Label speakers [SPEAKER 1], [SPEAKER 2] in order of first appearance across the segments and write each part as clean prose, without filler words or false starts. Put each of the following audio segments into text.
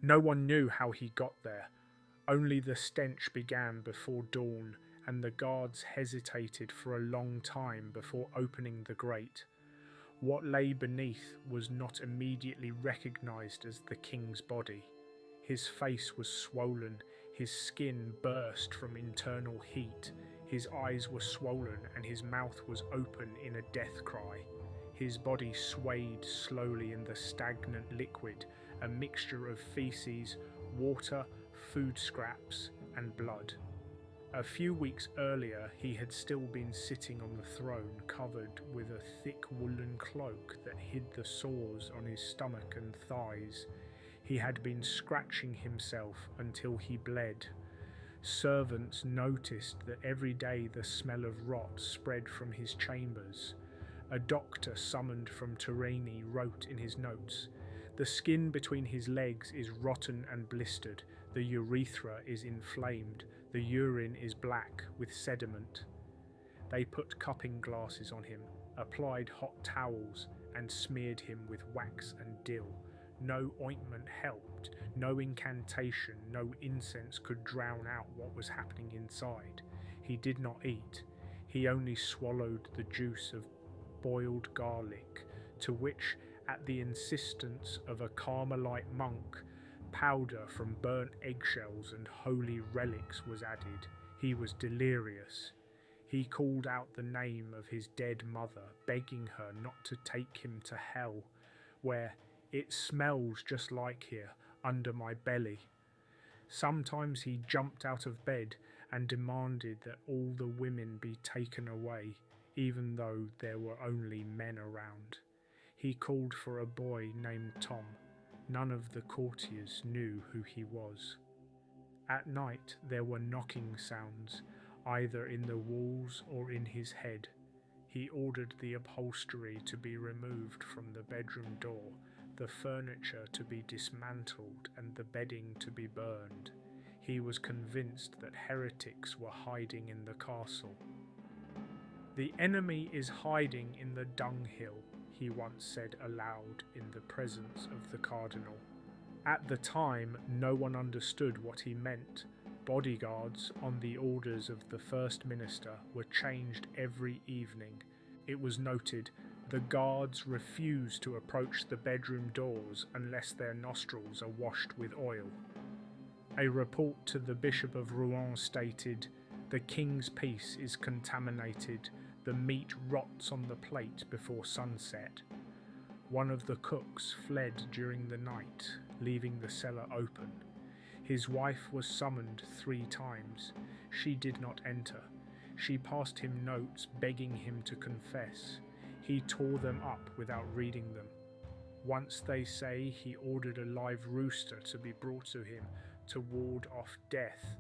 [SPEAKER 1] No one knew how he got there. Only the stench began before dawn, and the guards hesitated for a long time before opening the grate. What lay beneath was not immediately recognized as the king's body. His face was swollen, his skin burst from internal heat, his eyes were swollen and his mouth was open in a death cry. His body swayed slowly in the stagnant liquid, a mixture of feces, water, food scraps, and blood. A few weeks earlier, he had still been sitting on the throne covered with a thick woolen cloak that hid the sores on his stomach and thighs. He had been scratching himself until he bled. Servants noticed that every day the smell of rot spread from his chambers. A doctor summoned from Tournai wrote in his notes, "The skin between his legs is rotten and blistered, the urethra is inflamed, the urine is black with sediment." They put cupping glasses on him, applied hot towels, and smeared him with wax and dill. No ointment helped, no incantation, no incense could drown out what was happening inside. He did not eat. He only swallowed the juice of boiled garlic, to which, at the insistence of a Carmelite monk, powder from burnt eggshells and holy relics was added. He was delirious. He called out the name of his dead mother, begging her not to take him to hell, where "it smells just like here, under my belly." Sometimes he jumped out of bed and demanded that all the women be taken away, even though there were only men around. He called for a boy named Tom. None of the courtiers knew who he was. At night there were knocking sounds, either in the walls or in his head. He ordered the upholstery to be removed from the bedroom door, the furniture to be dismantled, and the bedding to be burned. He was convinced that heretics were hiding in the castle. "The enemy is hiding in the dunghill," he once said aloud in the presence of the cardinal. At the time, no one understood what he meant. Bodyguards, on the orders of the First Minister, were changed every evening. It was noted, "The guards refuse to approach the bedroom doors unless their nostrils are washed with oil." A report to the Bishop of Rouen stated, "The king's peace is contaminated. The meat rots on the plate before sunset." One of the cooks fled during the night, leaving the cellar open. His wife was summoned 3 times. She did not enter. She passed him notes begging him to confess. He tore them up without reading them. Once they say he ordered a live rooster to be brought to him to ward off death.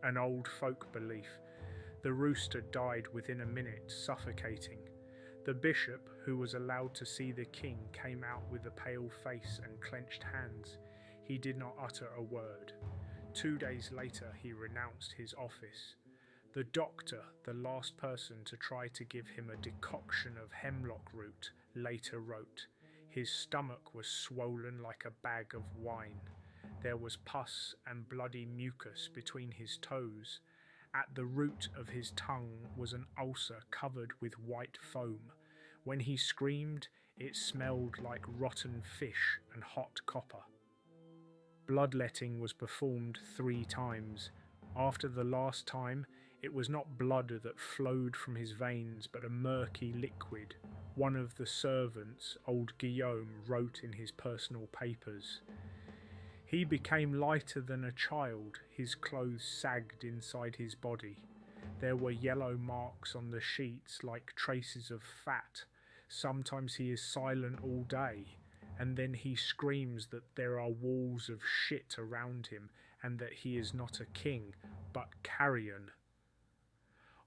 [SPEAKER 1] An old folk belief. The rooster died within a minute, suffocating. The bishop, who was allowed to see the king, came out with a pale face and clenched hands. He did not utter a word. 2 days later he renounced his office. The doctor, the last person to try to give him a decoction of hemlock root, later wrote, "His stomach was swollen like a bag of wine. There was pus and bloody mucus between his toes. At the root of his tongue was an ulcer covered with white foam. When he screamed, it smelled like rotten fish and hot copper." Bloodletting was performed 3 times. After the last time, it was not blood that flowed from his veins, but a murky liquid. One of the servants, old Guillaume, wrote in his personal papers, "He became lighter than a child, his clothes sagged inside his body. There were yellow marks on the sheets like traces of fat. Sometimes he is silent all day, and then he screams that there are walls of shit around him and that he is not a king, but carrion."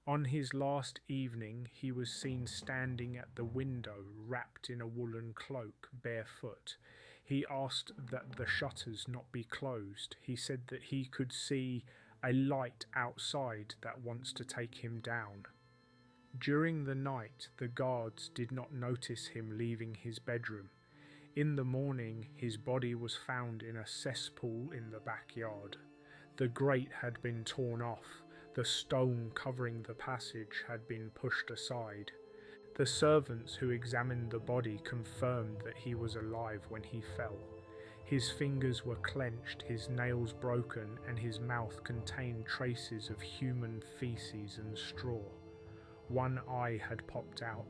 [SPEAKER 1] On his last evening he was seen standing at the window, wrapped in a woolen cloak, barefoot. He asked that the shutters not be closed. He said that he could see a light outside that wants to take him down. During the night, the guards did not notice him leaving his bedroom. In the morning, his body was found in a cesspool in the backyard. The grate had been torn off. The stone covering the passage had been pushed aside. The servants who examined the body confirmed that he was alive when he fell. His fingers were clenched, his nails broken, and his mouth contained traces of human feces and straw. One eye had popped out.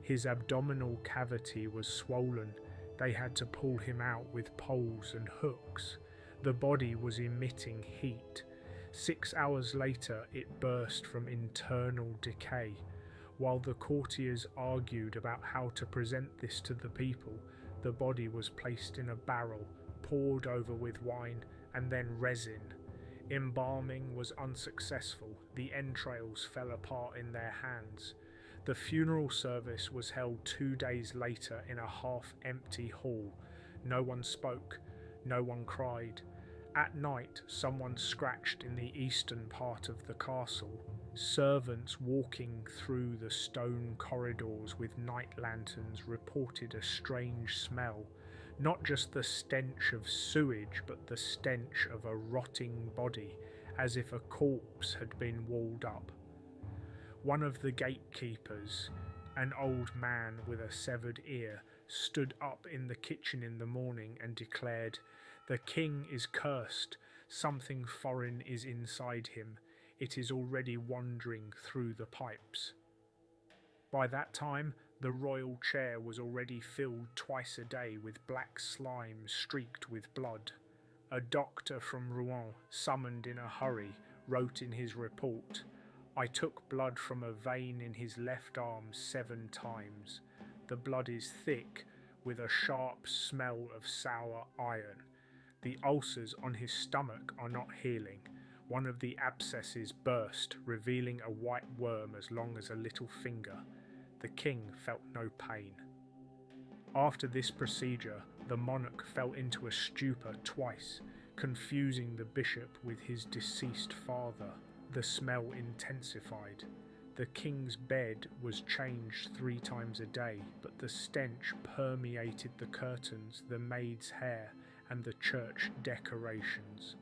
[SPEAKER 1] His abdominal cavity was swollen. They had to pull him out with poles and hooks. The body was emitting heat. 6 hours later, it burst from internal decay. While the courtiers argued about how to present this to the people, the body was placed in a barrel, poured over with wine, and then resin. Embalming was unsuccessful. The entrails fell apart in their hands. The funeral service was held 2 days later in a half-empty hall. No one spoke. No one cried. At night, someone scratched in the eastern part of the castle. Servants walking through the stone corridors with night lanterns reported a strange smell. Not just the stench of sewage, but the stench of a rotting body, as if a corpse had been walled up. One of the gatekeepers, an old man with a severed ear, stood up in the kitchen in the morning and declared, "The king is cursed. Something foreign is inside him. It is already wandering through the pipes." By that time, the royal chair was already filled twice a day with black slime streaked with blood. A doctor from Rouen, summoned in a hurry, wrote in his report, "I took blood from a vein in his left arm 7 times. The blood is thick, with a sharp smell of sour iron. The ulcers on his stomach are not healing. One of the abscesses burst, revealing a white worm as long as a little finger. The king felt no pain." After this procedure, the monarch fell into a stupor twice, confusing the bishop with his deceased father. The smell intensified. The king's bed was changed 3 times a day, but the stench permeated the curtains, the maid's hair, and the church decorations.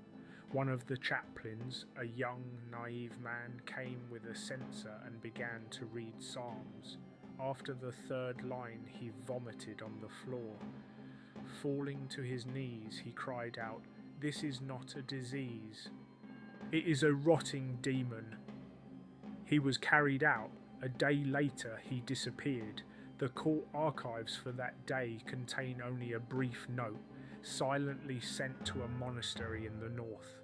[SPEAKER 1] One of the chaplains, a young, naive man, came with a censer and began to read psalms. After the 3rd line, he vomited on the floor. Falling to his knees, he cried out, "This is not a disease. It is a rotting demon." He was carried out. A day later, he disappeared. The court archives for that day contain only a brief note, silently sent to a monastery in the north.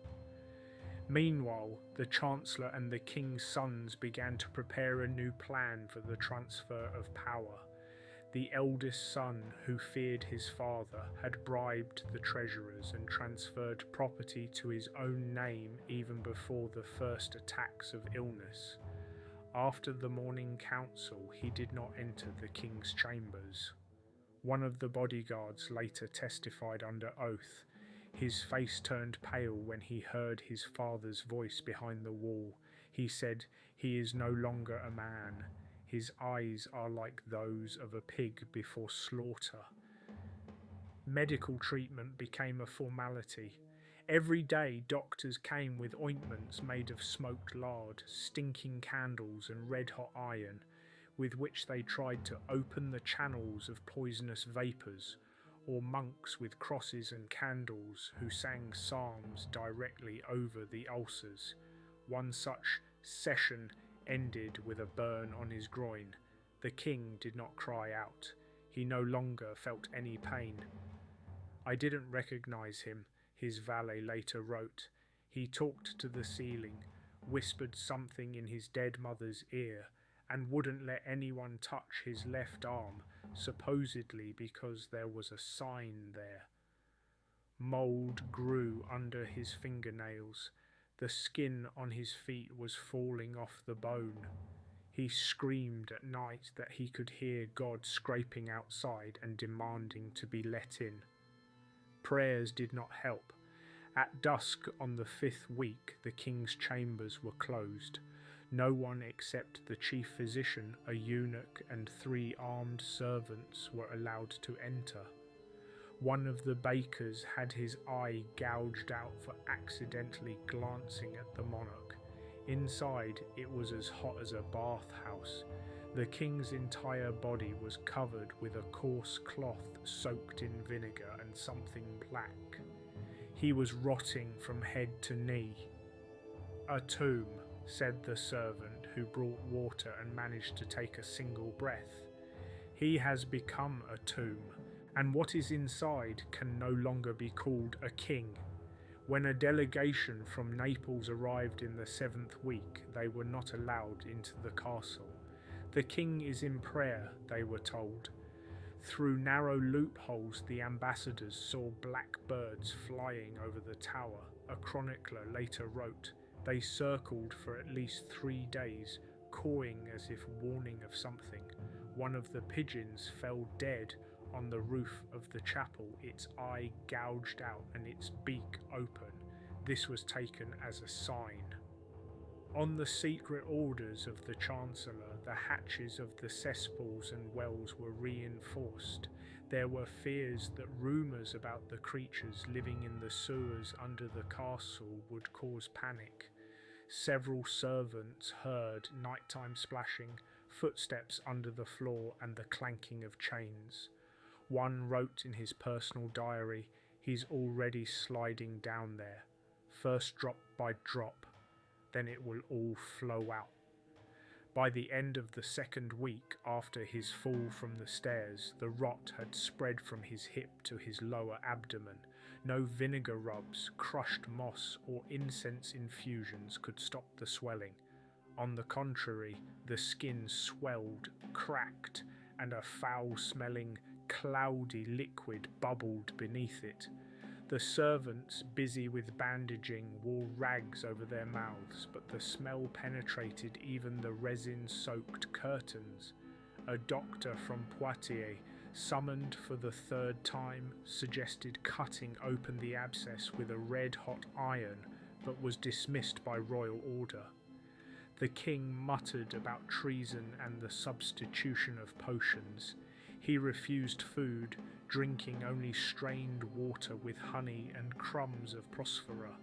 [SPEAKER 1] Meanwhile, the Chancellor and the King's sons began to prepare a new plan for the transfer of power. The eldest son, who feared his father, had bribed the treasurers and transferred property to his own name even before the first attacks of illness. After the morning council, he did not enter the king's chambers. One of the bodyguards later testified under oath. His face turned pale when he heard his father's voice behind the wall. He said, "He is no longer a man. His eyes are like those of a pig before slaughter." Medical treatment became a formality. Every day doctors came with ointments made of smoked lard, stinking candles and red-hot iron, with which they tried to open the channels of poisonous vapours, or monks with crosses and candles who sang psalms directly over the ulcers. One such session ended with a burn on his groin. The king did not cry out. He no longer felt any pain. "I didn't recognize him," his valet later wrote. "He talked to the ceiling, whispered something in his dead mother's ear, and wouldn't let anyone touch his left arm, supposedly because there was a sign there." Mold grew under his fingernails. The skin on his feet was falling off the bone. He screamed at night that he could hear God scraping outside and demanding to be let in. Prayers did not help. At dusk on the 5th week, the king's chambers were closed. No one except the chief physician, a eunuch, and 3 armed servants were allowed to enter. One of the bakers had his eye gouged out for accidentally glancing at the monarch. Inside, it was as hot as a bathhouse. The king's entire body was covered with a coarse cloth soaked in vinegar and something black. He was rotting from head to knee. "A tomb," said the servant who brought water and managed to take a single breath. "He has become a tomb, and what is inside can no longer be called a king." When a delegation from Naples arrived in the 7th week, they were not allowed into the castle. "The king is in prayer," they were told. Through narrow loopholes the ambassadors saw black birds flying over the tower. A chronicler later wrote, "They circled for at least 3 days, cawing as if warning of something. One of the pigeons fell dead on the roof of the chapel, its eye gouged out and its beak open. This was taken as a sign." On the secret orders of the Chancellor, the hatches of the cesspools and wells were reinforced. There were fears that rumours about the creatures living in the sewers under the castle would cause panic. Several servants heard nighttime splashing, footsteps under the floor and the clanking of chains. One wrote in his personal diary, "He's already sliding down there. First drop by drop, then it will all flow out." By the end of the 2nd week after his fall from the stairs, the rot had spread from his hip to his lower abdomen. No vinegar rubs, crushed moss, or incense infusions could stop the swelling. On the contrary, the skin swelled, cracked, and a foul-smelling, cloudy liquid bubbled beneath it. The servants, busy with bandaging, wore rags over their mouths, but the smell penetrated even the resin-soaked curtains. A doctor from Poitiers, summoned for the 3rd time, suggested cutting open the abscess with a red-hot iron, but was dismissed by royal order. The king muttered about treason and the substitution of potions. He refused food, drinking only strained water with honey and crumbs of Prospera.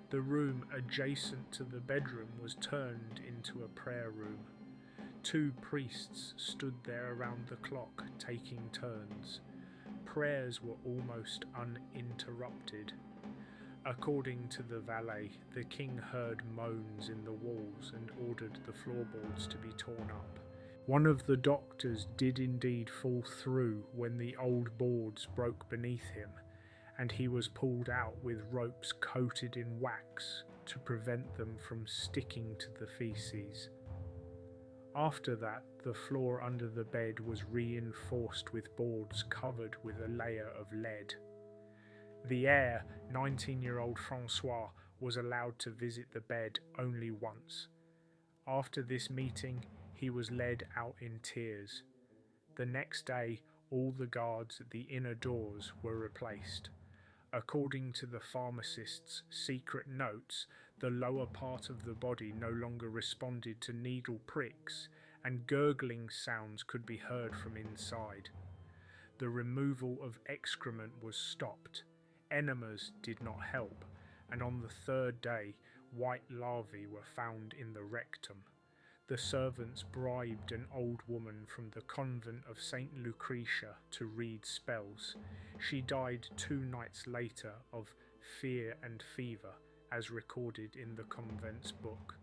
[SPEAKER 1] The room adjacent to the bedroom was turned into a prayer room. 2 priests stood there around the clock, taking turns. Prayers were almost uninterrupted. According to the valet, the king heard moans in the walls and ordered the floorboards to be torn up. One of the doctors did indeed fall through when the old boards broke beneath him, and he was pulled out with ropes coated in wax to prevent them from sticking to the feces. After that, the floor under the bed was reinforced with boards covered with a layer of lead. The heir, 19-year-old Francois, was allowed to visit the bed only once. After this meeting, he was led out in tears. The next day, all the guards at the inner doors were replaced. According to the pharmacist's secret notes, the lower part of the body no longer responded to needle pricks, and gurgling sounds could be heard from inside. The removal of excrement was stopped. Enemas did not help, and on the 3rd day, white larvae were found in the rectum. The servants bribed an old woman from the convent of St. Lucretia to read spells. She died 2 nights later of fear and fever, as recorded in the convent's book.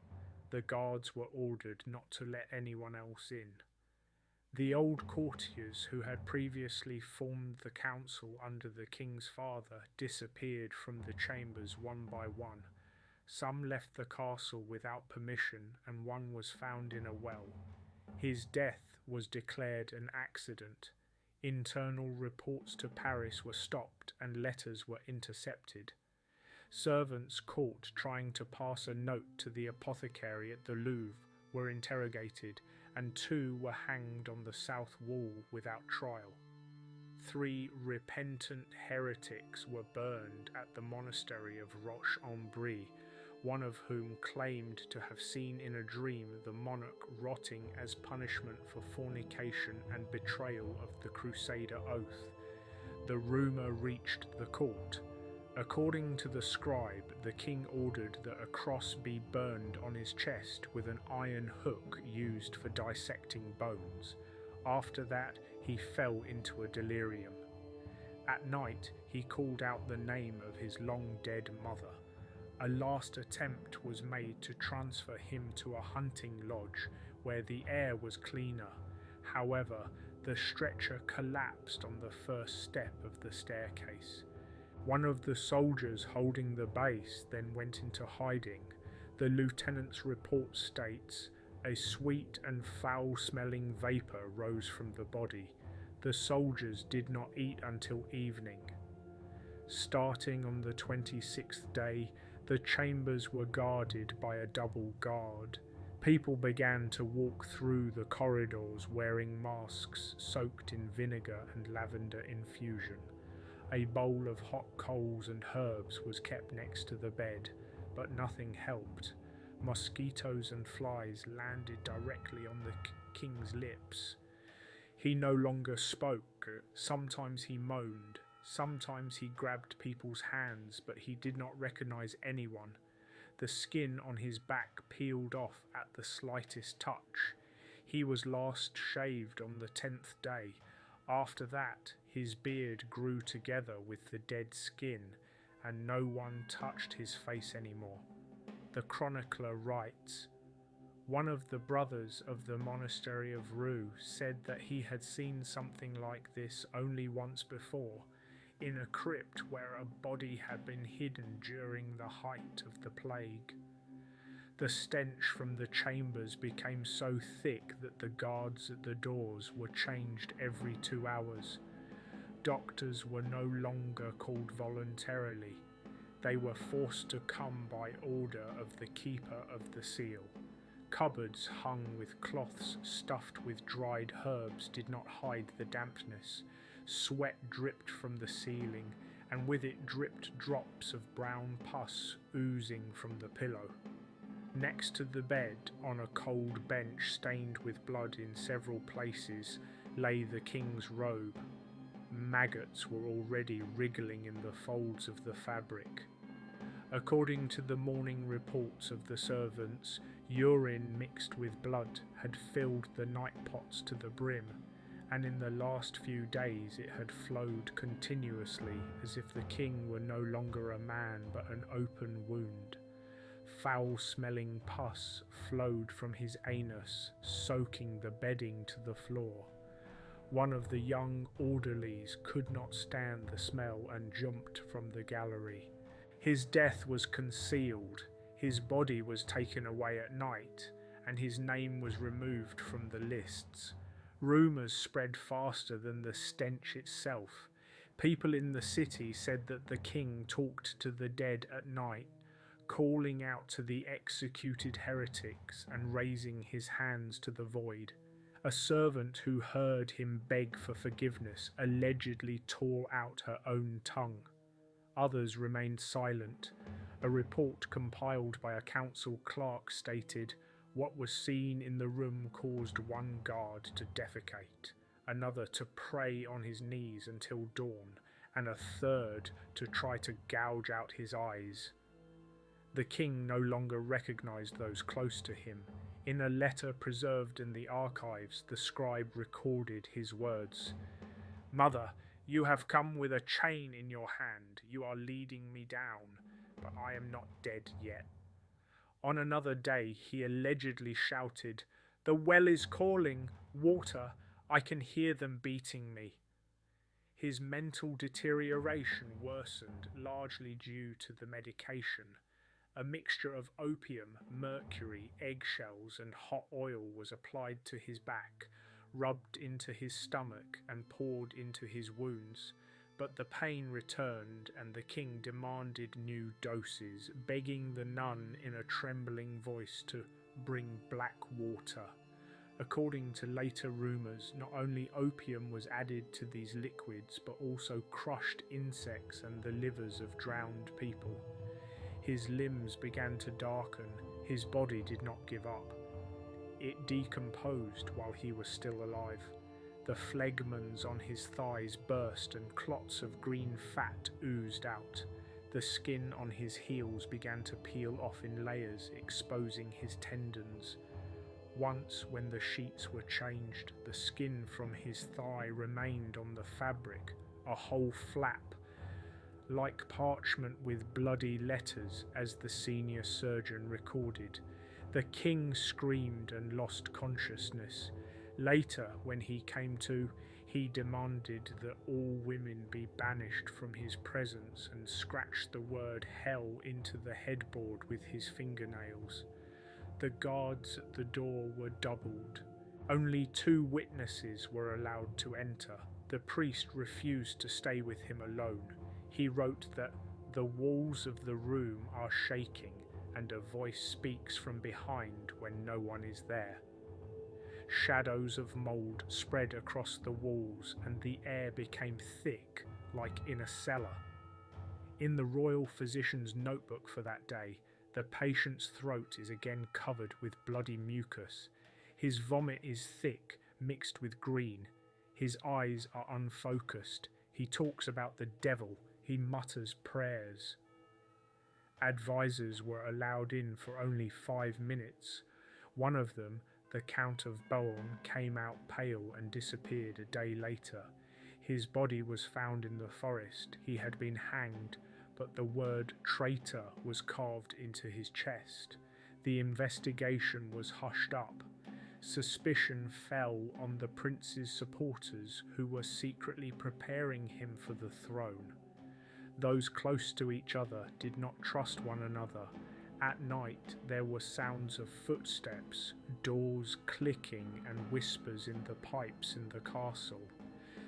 [SPEAKER 1] The guards were ordered not to let anyone else in. The old courtiers who had previously formed the council under the king's father disappeared from the chambers one by one. Some left the castle without permission, and one was found in a well. His death was declared an accident. Internal reports to Paris were stopped and letters were intercepted. Servants caught trying to pass a note to the apothecary at the Louvre were interrogated, and 2 were hanged on the south wall without trial. 3 repentant heretics were burned at the monastery of Roche-en-Brie, one of whom claimed to have seen in a dream the monarch rotting as punishment for fornication and betrayal of the Crusader oath. the rumour reached the court. According to the scribe, the king ordered that a cross be burned on his chest with an iron hook used for dissecting bones. After that, he fell into a delirium. At night, he called out the name of his long-dead mother. A last attempt was made to transfer him to a hunting lodge where the air was cleaner. However, the stretcher collapsed on the first step of the staircase. One of the soldiers holding the base then went into hiding. The lieutenant's report states, a sweet and foul-smelling vapour rose from the body. The soldiers did not eat until evening. Starting on the 26th day, the chambers were guarded by a double guard. People began to walk through the corridors wearing masks soaked in vinegar and lavender infusion. A bowl of hot coals and herbs was kept next to the bed, but nothing helped. Mosquitoes and flies landed directly on the king's lips. He no longer spoke. Sometimes he moaned. Sometimes he grabbed people's hands, but he did not recognize anyone. The skin on his back peeled off at the slightest touch. He was last shaved on the 10th day. After that, his beard grew together with the dead skin, and no one touched his face anymore. The chronicler writes, one of the brothers of the monastery of Rue said that he had seen something like this only once before, in a crypt where a body had been hidden during the height of the plague. The stench from the chambers became so thick that the guards at the doors were changed every 2 hours. Doctors were no longer called voluntarily. They were forced to come by order of the keeper of the seal. Cupboards hung with cloths stuffed with dried herbs did not hide the dampness. Sweat dripped from the ceiling, and with it dripped drops of brown pus oozing from the pillow. Next to the bed, on a cold bench stained with blood in several places, lay the king's robe. Maggots were already wriggling in the folds of the fabric. According to the morning reports of the servants, urine mixed with blood had filled the night pots to the brim, and in the last few days it had flowed continuously as if the king were no longer a man but an open wound. Foul-smelling pus flowed from his anus, soaking the bedding to the floor. One of the young orderlies could not stand the smell and jumped from the gallery. His death was concealed, his body was taken away at night, and his name was removed from the lists. Rumours spread faster than the stench itself. People in the city said that the king talked to the dead at night, calling out to the executed heretics and raising his hands to the void. A servant who heard him beg for forgiveness allegedly tore out her own tongue. Others remained silent. A report compiled by a council clerk stated, what was seen in the room caused one guard to defecate, another to pray on his knees until dawn, and a third to try to gouge out his eyes. The king no longer recognized those close to him. In a letter preserved in the archives, the scribe recorded his words. Mother, you have come with a chain in your hand. You are leading me down, but I am not dead yet. On another day, he allegedly shouted, the well is calling, water, I can hear them beating me. His mental deterioration worsened, largely due to the medication. A mixture of opium, mercury, eggshells and hot oil was applied to his back, rubbed into his stomach and poured into his wounds, but the pain returned and the king demanded new doses, begging the nun in a trembling voice to bring black water. According to later rumours, not only opium was added to these liquids, but also crushed insects and the livers of drowned people. His limbs began to darken, his body did not give up. It decomposed while he was still alive. The phlegmons on his thighs burst and clots of green fat oozed out. The skin on his heels began to peel off in layers, exposing his tendons. Once, when the sheets were changed, the skin from his thigh remained on the fabric, a whole flap, like parchment with bloody letters, as the senior surgeon recorded. The king screamed and lost consciousness. Later, when he came to, he demanded that all women be banished from his presence and scratched the word hell into the headboard with his fingernails. The guards at the door were doubled. Only 2 witnesses were allowed to enter. The priest refused to stay with him alone. He wrote that the walls of the room are shaking and a voice speaks from behind when no one is there. Shadows of mould spread across the walls and the air became thick, like in a cellar. In the royal physician's notebook for that day, the patient's throat is again covered with bloody mucus. His vomit is thick, mixed with green. His eyes are unfocused. He talks about the devil. He mutters prayers. Advisors were allowed in for only 5 minutes. One of them, the Count of Beaune, came out pale and disappeared a day later. His body was found in the forest. He had been hanged, but the word traitor was carved into his chest. The investigation was hushed up. Suspicion fell on the prince's supporters who were secretly preparing him for the throne. Those close to each other did not trust one another. At night there were sounds of footsteps, doors clicking and whispers in the pipes in the castle.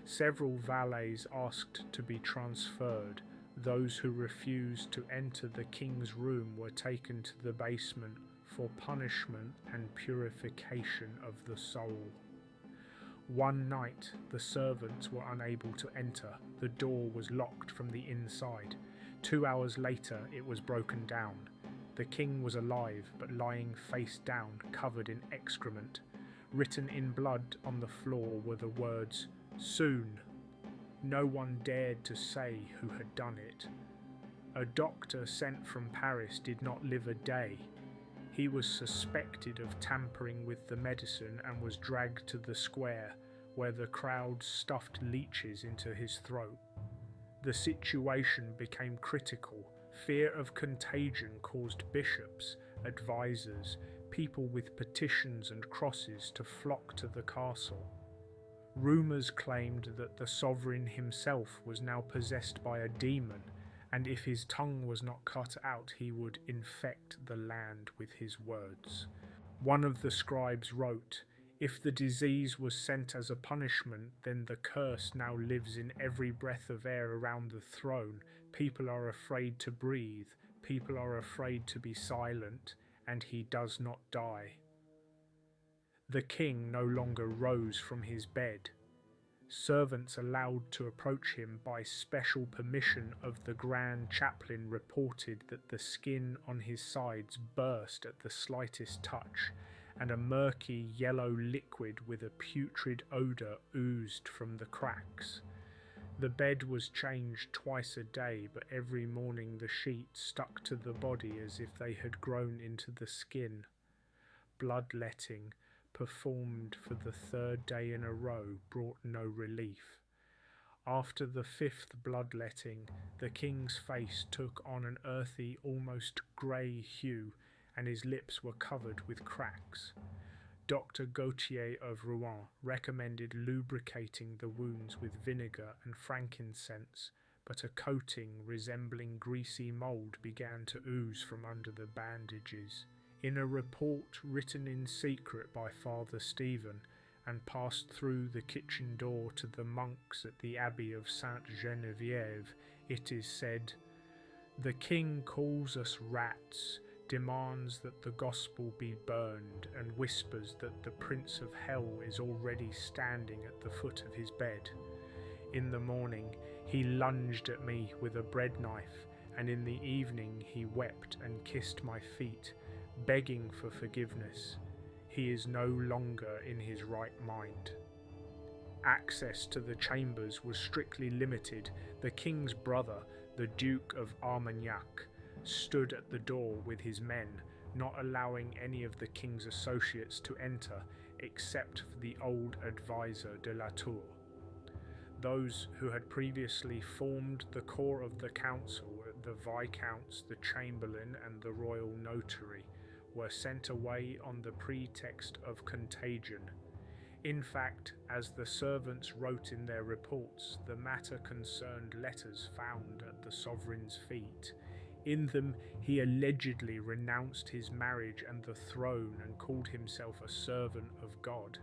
[SPEAKER 1] Several valets asked to be transferred. Those who refused to enter the king's room were taken to the basement for punishment and purification of the soul. One night the servants were unable to enter. The door was locked from the inside. 2 hours later it was broken down. The king was alive, but lying face down, covered in excrement. Written in blood on the floor were the words, "Soon." No one dared to say who had done it. A doctor sent from Paris did not live a day. He was suspected of tampering with the medicine and was dragged to the square, where the crowd stuffed leeches into his throat. The situation became critical. Fear of contagion caused bishops, advisors, people with petitions and crosses to flock to the castle. Rumours claimed that the sovereign himself was now possessed by a demon, and if his tongue was not cut out, he would infect the land with his words. One of the scribes wrote, "If the disease was sent as a punishment, then the curse now lives in every breath of air around the throne. People are afraid to breathe, people are afraid to be silent, and he does not die." The king no longer rose from his bed. Servants allowed to approach him by special permission of the Grand Chaplain reported that the skin on his sides burst at the slightest touch, and a murky yellow liquid with a putrid odour oozed from the cracks. The bed was changed twice a day, but every morning the sheets stuck to the body as if they had grown into the skin. Bloodletting, performed for the 3rd day in a row, brought no relief. After the 5th bloodletting, the king's face took on an earthy, almost grey hue, and his lips were covered with cracks. Dr. Gautier of Rouen recommended lubricating the wounds with vinegar and frankincense, but a coating resembling greasy mould began to ooze from under the bandages. In a report written in secret by Father Stephen and passed through the kitchen door to the monks at the Abbey of Sainte Geneviève, it is said, "The king calls us rats, demands that the gospel be burned, and whispers that the Prince of Hell is already standing at the foot of his bed. In the morning he lunged at me with a bread knife, and in the evening he wept and kissed my feet, begging for forgiveness. He is no longer in his right mind." Access to the chambers was strictly limited. The king's brother, the Duke of Armagnac, stood at the door with his men, not allowing any of the king's associates to enter except for the old advisor de la Tour. Those who had previously formed the core of the council, the viscounts, the chamberlain and the royal notary, were sent away on the pretext of contagion. In fact, as the servants wrote in their reports, the matter concerned letters found at the sovereign's feet. In them, he allegedly renounced his marriage and the throne and called himself a servant of God.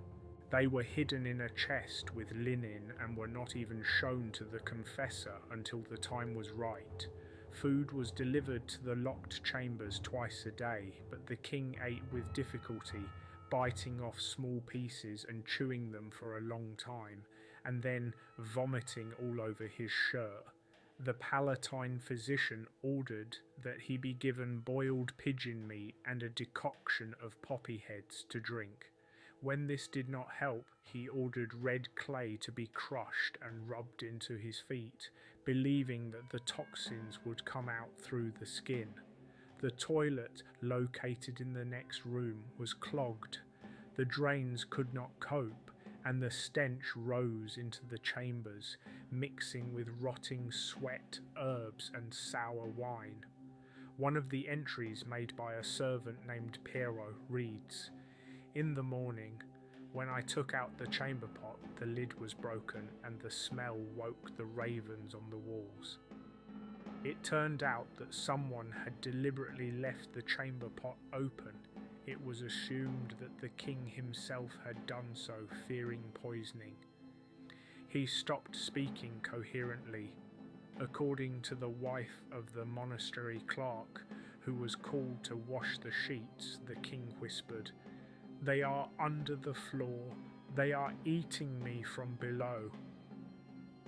[SPEAKER 1] They were hidden in a chest with linen and were not even shown to the confessor until the time was right. Food was delivered to the locked chambers twice a day, but the king ate with difficulty, biting off small pieces and chewing them for a long time, and then vomiting all over his shirt. The Palatine physician ordered that he be given boiled pigeon meat and a decoction of poppy heads to drink. When this did not help, he ordered red clay to be crushed and rubbed into his feet, believing that the toxins would come out through the skin. The toilet, located in the next room, was clogged. The drains could not cope, and the stench rose into the chambers, mixing with rotting sweat, herbs, and sour wine. One of the entries made by a servant named Pierrot reads, "In the morning, when I took out the chamber pot, the lid was broken, and the smell woke the ravens on the walls." It turned out that someone had deliberately left the chamber pot open. It was assumed that the king himself had done so, fearing poisoning. He stopped speaking coherently. According to the wife of the monastery clerk, who was called to wash the sheets, the king whispered, "They are under the floor. They are eating me from below."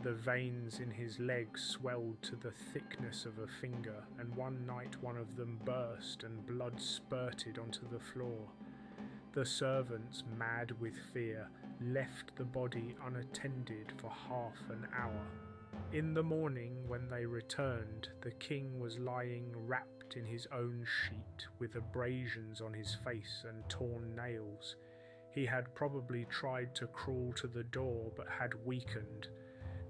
[SPEAKER 1] The veins in his legs swelled to the thickness of a finger, and one night one of them burst and blood spurted onto the floor. The servants, mad with fear, left the body unattended for half an hour. In the morning, when they returned, the king was lying wrapped in his own sheet, with abrasions on his face and torn nails. He had probably tried to crawl to the door but had weakened.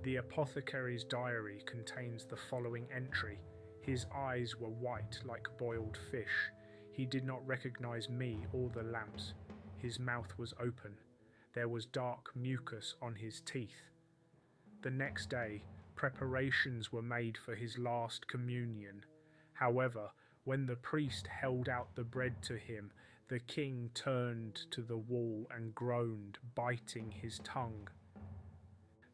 [SPEAKER 1] The apothecary's diary contains the following entry. His eyes were white like boiled fish. He did not recognize me or the lamps. His mouth was open. There was dark mucus on his teeth. The next day, preparations were made for his last communion. However, when the priest held out the bread to him, the king turned to the wall and groaned, biting his tongue.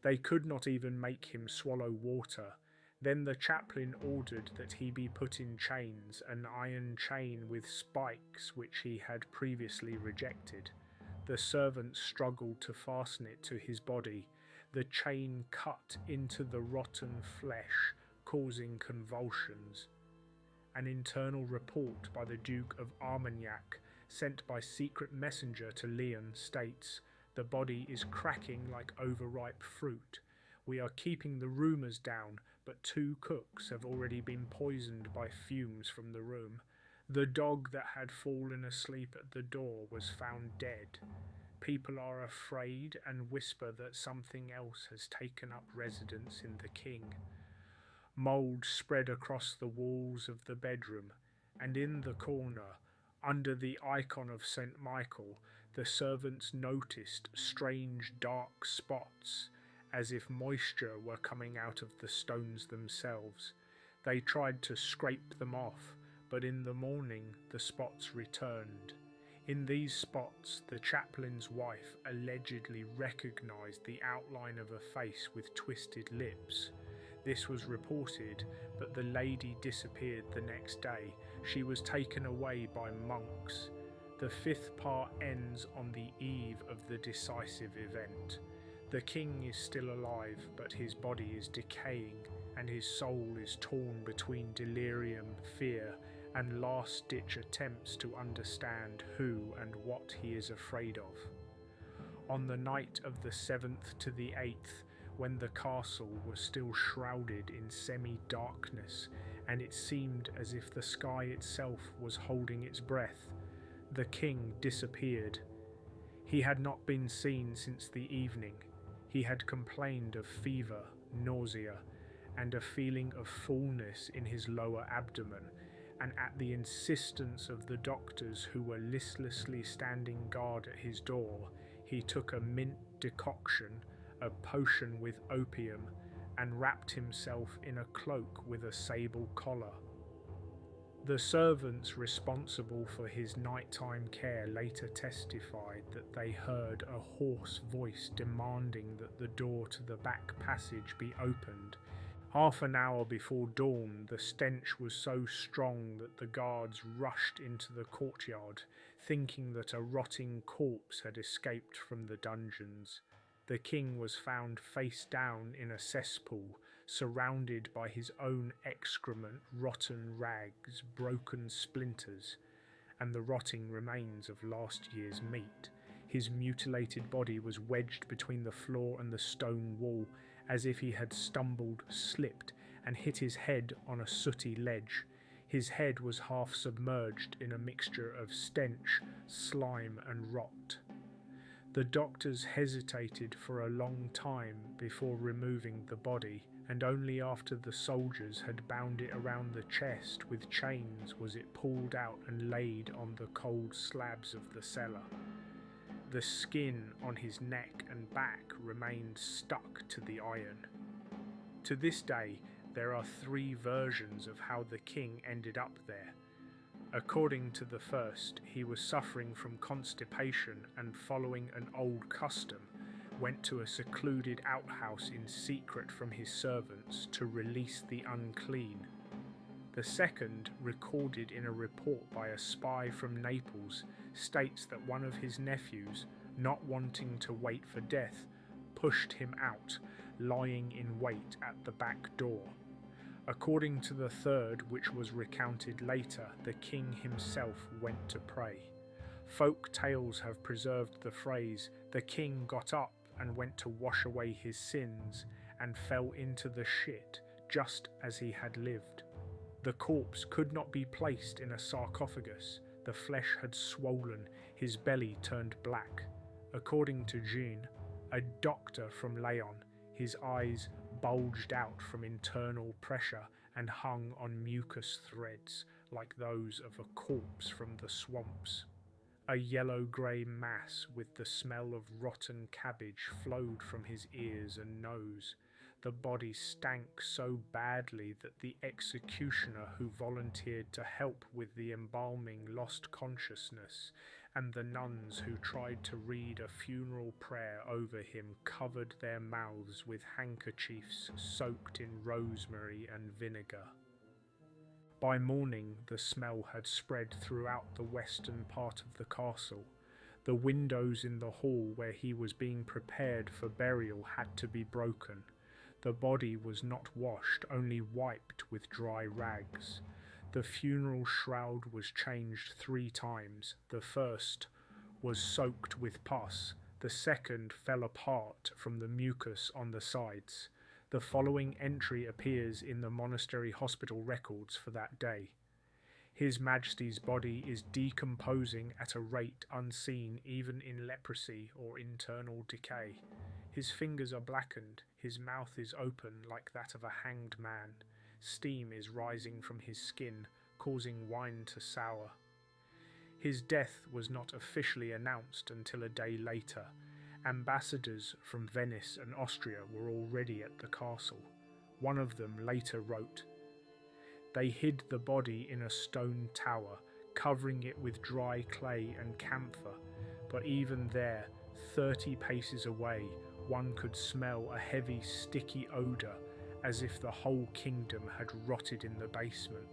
[SPEAKER 1] They could not even make him swallow water. Then the chaplain ordered that he be put in chains, an iron chain with spikes which he had previously rejected. The servants struggled to fasten it to his body. The chain cut into the rotten flesh, causing convulsions. An internal report by the Duke of Armagnac, sent by secret messenger to Lyon, states, "The body is cracking like overripe fruit. We are keeping the rumours down, but 2 cooks have already been poisoned by fumes from the room. The dog that had fallen asleep at the door was found dead. People are afraid and whisper that something else has taken up residence in the king." Mould spread across the walls of the bedroom, and in the corner, under the icon of St. Michael, the servants noticed strange dark spots, as if moisture were coming out of the stones themselves. They tried to scrape them off, but in the morning the spots returned. In these spots, the chaplain's wife allegedly recognized the outline of a face with twisted lips. This was reported, but the lady disappeared the next day. She was taken away by monks. The 5th part ends on the eve of the decisive event. The king is still alive, but his body is decaying, and his soul is torn between delirium, fear, and last-ditch attempts to understand who and what he is afraid of. On the night of the 7th to the 8th, when the castle was still shrouded in semi-darkness, and it seemed as if the sky itself was holding its breath, the king disappeared. He had not been seen since the evening. He had complained of fever, nausea, and a feeling of fullness in his lower abdomen, and at the insistence of the doctors who were listlessly standing guard at his door, he took a mint decoction, a potion with opium, and wrapped himself in a cloak with a sable collar. The servants responsible for his nighttime care later testified that they heard a hoarse voice demanding that the door to the back passage be opened. Half an hour before dawn, the stench was so strong that the guards rushed into the courtyard, thinking that a rotting corpse had escaped from the dungeons. The king was found face down in a cesspool, surrounded by his own excrement, rotten rags, broken splinters, and the rotting remains of last year's meat. His mutilated body was wedged between the floor and the stone wall, as if he had stumbled, slipped, and hit his head on a sooty ledge. His head was half submerged in a mixture of stench, slime, and rot. The doctors hesitated for a long time before removing the body, and only after the soldiers had bound it around the chest with chains was it pulled out and laid on the cold slabs of the cellar. The skin on his neck and back remained stuck to the iron. To this day, there are 3 versions of how the king ended up there. According to the first, he was suffering from constipation and, following an old custom, went to a secluded outhouse in secret from his servants to release the unclean. The second, recorded in a report by a spy from Naples, states that one of his nephews, not wanting to wait for death, pushed him out, lying in wait at the back door. According to the third, which was recounted later, the king himself went to pray. Folk tales have preserved the phrase, "The king got up and went to wash away his sins and fell into the shit just as he had lived." The corpse could not be placed in a sarcophagus. The flesh had swollen, his belly turned black. According to Jean, a doctor from Leon, his eyes bulged out from internal pressure and hung on mucus threads like those of a corpse from the swamps. A yellow-grey mass with the smell of rotten cabbage flowed from his ears and nose. The body stank so badly that the executioner who volunteered to help with the embalming lost consciousness, and the nuns who tried to read a funeral prayer over him covered their mouths with handkerchiefs soaked in rosemary and vinegar. By morning, the smell had spread throughout the western part of the castle. The windows in the hall where he was being prepared for burial had to be broken. The body was not washed, only wiped with dry rags. The funeral shroud was changed 3 times. The first was soaked with pus. The second fell apart from the mucus on the sides. The following entry appears in the monastery hospital records for that day. His Majesty's body is decomposing at a rate unseen even in leprosy or internal decay. His fingers are blackened, his mouth is open like that of a hanged man. Steam is rising from his skin, causing wine to sour. His death was not officially announced until a day later. Ambassadors from Venice and Austria were already at the castle. One of them later wrote, "They hid the body in a stone tower, covering it with dry clay and camphor, but even there, 30 paces away, one could smell a heavy sticky odour, as if the whole kingdom had rotted in the basement.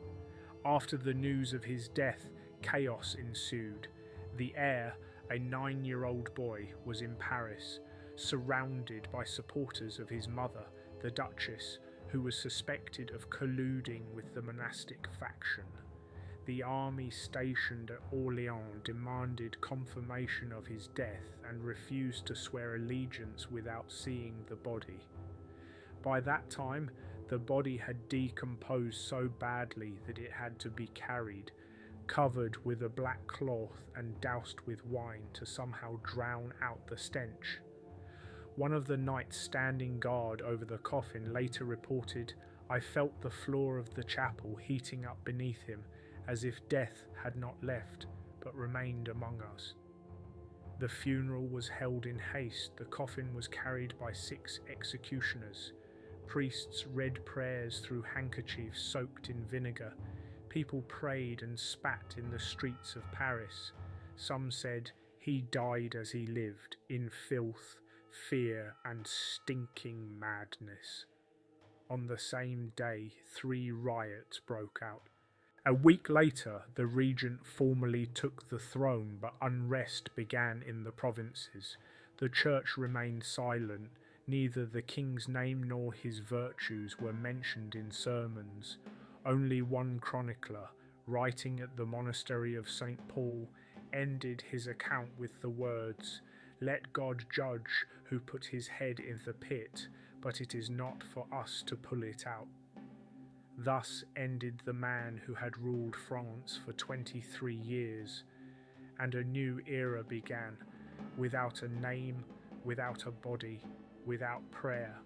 [SPEAKER 1] After the news of his death, chaos ensued. The heir, a 9-year-old boy, was in Paris, surrounded by supporters of his mother, the Duchess, who was suspected of colluding with the monastic faction. The army stationed at Orléans demanded confirmation of his death and refused to swear allegiance without seeing the body. By that time, the body had decomposed so badly that it had to be carried, covered with a black cloth and doused with wine to somehow drown out the stench. One of the knights standing guard over the coffin later reported, "I felt the floor of the chapel heating up beneath him, as if death had not left, but remained among us." The funeral was held in haste. The coffin was carried by 6 executioners. Priests read prayers through handkerchiefs soaked in vinegar. People prayed and spat in the streets of Paris. Some said, "He died as he lived, in filth, fear, and stinking madness." On the same day, 3 riots broke out. A week later, the regent formally took the throne, but unrest began in the provinces. The church remained silent. Neither the king's name nor his virtues were mentioned in sermons. Only one chronicler, writing at the monastery of St. Paul, ended his account with the words, "Let God judge who put his head in the pit, but it is not for us to pull it out." Thus ended the man who had ruled France for 23 years, and a new era began, without a name, without a body, without prayer,